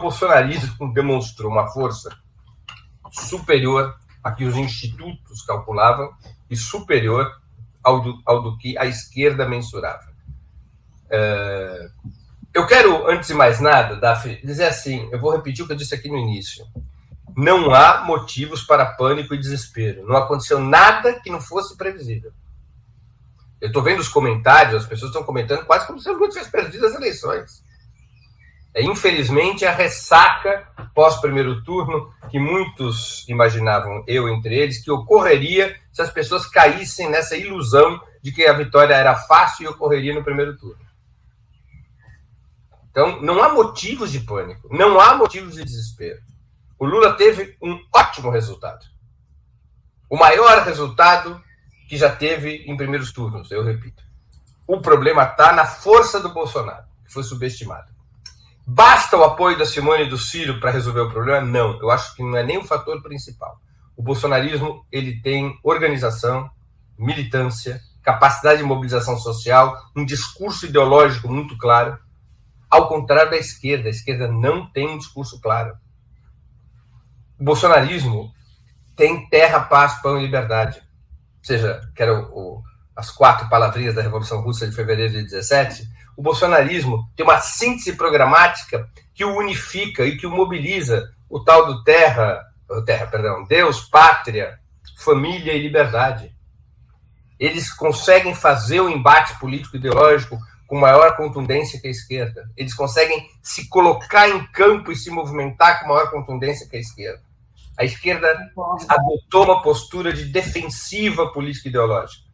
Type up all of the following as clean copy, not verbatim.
bolsonarismo demonstrou uma força superior a que os institutos calculavam e superior ao do que a esquerda mensurava. Eu quero, antes de mais nada, Daphne, dizer assim, eu vou repetir o que eu disse aqui no início. Não há motivos para pânico e desespero. Não aconteceu nada que não fosse previsível. Eu estou vendo os comentários, as pessoas estão comentando quase como se o Lula tivesse perdido as eleições. Infelizmente, a ressaca pós-primeiro turno, que muitos imaginavam, eu entre eles, que ocorreria se as pessoas caíssem nessa ilusão de que a vitória era fácil e ocorreria no primeiro turno. Então, não há motivos de pânico, não há motivos de desespero. O Lula teve um ótimo resultado. O maior resultado que já teve em primeiros turnos, eu repito. O problema está na força do Bolsonaro, que foi subestimada. Basta o apoio da Simone e do Ciro para resolver o problema? Não, eu acho que não é nem o fator principal. O bolsonarismo ele tem organização, militância, capacidade de mobilização social, um discurso ideológico muito claro, ao contrário da esquerda. A esquerda não tem um discurso claro. O bolsonarismo tem terra, paz, pão e liberdade. Ou seja, que eram as 4 palavrinhas da Revolução Russa de fevereiro de 17, o bolsonarismo tem uma síntese programática que o unifica e que o mobiliza, o tal do Deus, pátria, família e liberdade. Eles conseguem fazer o embate político-ideológico com maior contundência que a esquerda. Eles conseguem se colocar em campo e se movimentar com maior contundência que a esquerda. A esquerda adotou uma postura de defensiva política-ideológica,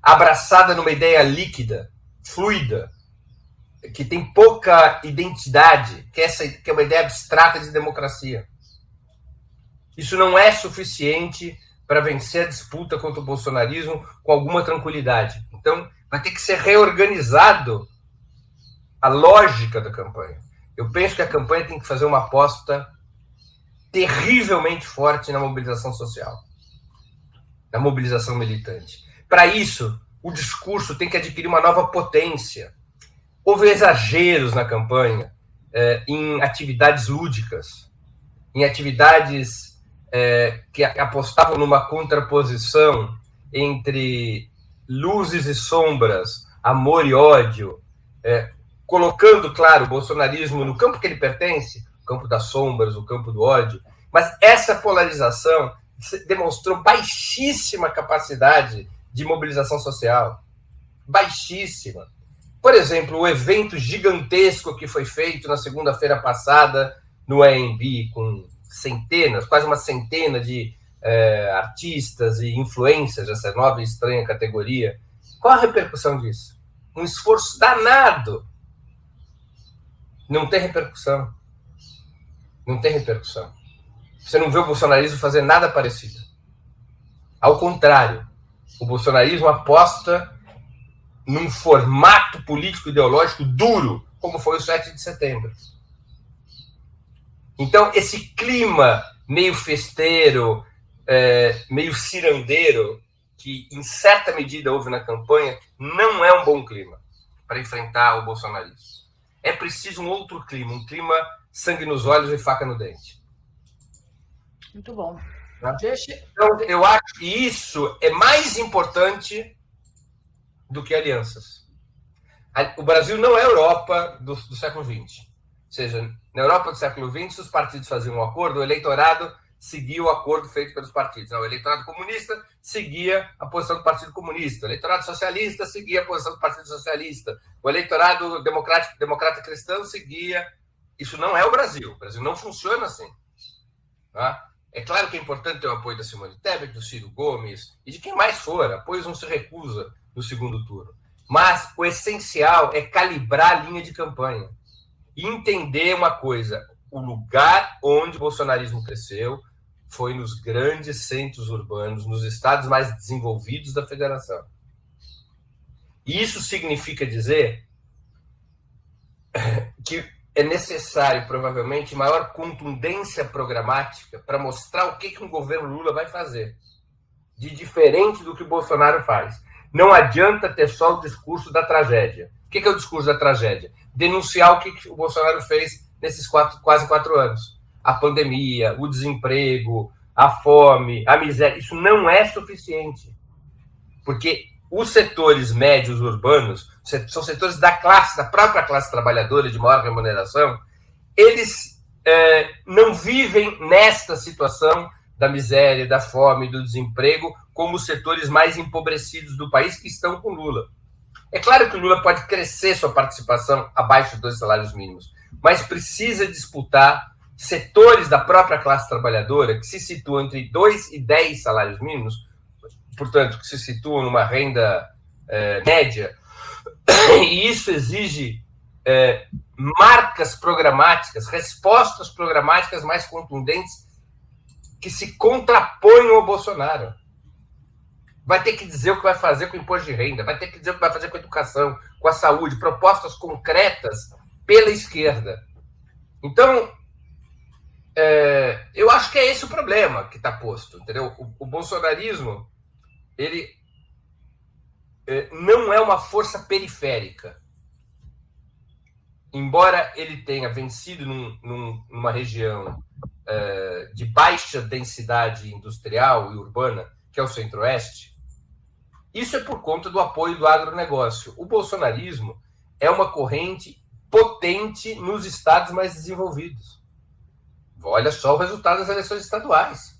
abraçada numa ideia líquida, fluida, que tem pouca identidade, que é uma ideia abstrata de democracia. Isso não é suficiente para vencer a disputa contra o bolsonarismo com alguma tranquilidade. Então, vai ter que ser reorganizado a lógica da campanha. Eu penso que a campanha tem que fazer uma aposta terrivelmente forte na mobilização social, na mobilização militante. Para isso, o discurso tem que adquirir uma nova potência. Houve exageros na campanha em atividades lúdicas, em atividades que apostavam numa contraposição entre luzes e sombras, amor e ódio, colocando, claro, o bolsonarismo no campo que ele pertence, o campo das sombras, o campo do ódio, mas essa polarização demonstrou baixíssima capacidade de mobilização social. Baixíssima. Por exemplo, o evento gigantesco que foi feito na segunda-feira passada no AMB, com centenas, quase uma centena de artistas e influencers dessa nova e estranha categoria. Qual a repercussão disso? Um esforço danado. Não tem repercussão. Não tem repercussão. Você não vê o bolsonarismo fazer nada parecido. Ao contrário, o bolsonarismo aposta num formato político-ideológico duro, como foi o 7 de setembro. Então, esse clima meio festeiro, meio cirandeiro, que em certa medida houve na campanha, não é um bom clima para enfrentar o bolsonarismo. É preciso um outro clima, um clima sangue nos olhos e faca no dente. Muito bom. Então, eu acho que isso é mais importante do que alianças. O Brasil não é a Europa do século XX. Ou seja, na Europa do século XX, se os partidos faziam um acordo, o eleitorado seguia o acordo feito pelos partidos. O eleitorado comunista seguia a posição do Partido Comunista. O eleitorado socialista seguia a posição do Partido Socialista. O eleitorado democrata cristão seguia... Isso não é o Brasil. O Brasil não funciona assim. Tá? É claro que é importante ter o apoio da Simone Tebet, do Ciro Gomes e de quem mais for. Apoios não se recusa no segundo turno. Mas o essencial é calibrar a linha de campanha e entender uma coisa. O lugar onde o bolsonarismo cresceu foi nos grandes centros urbanos, nos estados mais desenvolvidos da federação. E isso significa dizer que é necessário, provavelmente, maior contundência programática para mostrar o que um governo Lula vai fazer, de diferente do que o Bolsonaro faz. Não adianta ter só o discurso da tragédia. O que é o discurso da tragédia? Denunciar o que o Bolsonaro fez nesses quase 4 anos. A pandemia, o desemprego, a fome, a miséria, isso não é suficiente. Porque os setores médios urbanos, são setores da própria classe trabalhadora de maior remuneração, eles não vivem nesta situação da miséria, da fome, do desemprego, como os setores mais empobrecidos do país que estão com Lula. É claro que o Lula pode crescer sua participação abaixo de 2 salários mínimos, mas precisa disputar setores da própria classe trabalhadora que se situam entre 2 e 10 salários mínimos, portanto, que se situam numa renda média, e isso exige marcas programáticas, respostas programáticas mais contundentes que se contraponham ao Bolsonaro. Vai ter que dizer o que vai fazer com o imposto de renda, vai ter que dizer o que vai fazer com a educação, com a saúde, propostas concretas pela esquerda. Então, eu acho que é esse o problema que está posto, entendeu? O bolsonarismo, ele não é uma força periférica. Embora ele tenha vencido numa região de baixa densidade industrial e urbana, que é o Centro-Oeste, isso é por conta do apoio do agronegócio. O bolsonarismo é uma corrente potente nos estados mais desenvolvidos. Olha só o resultado das eleições estaduais.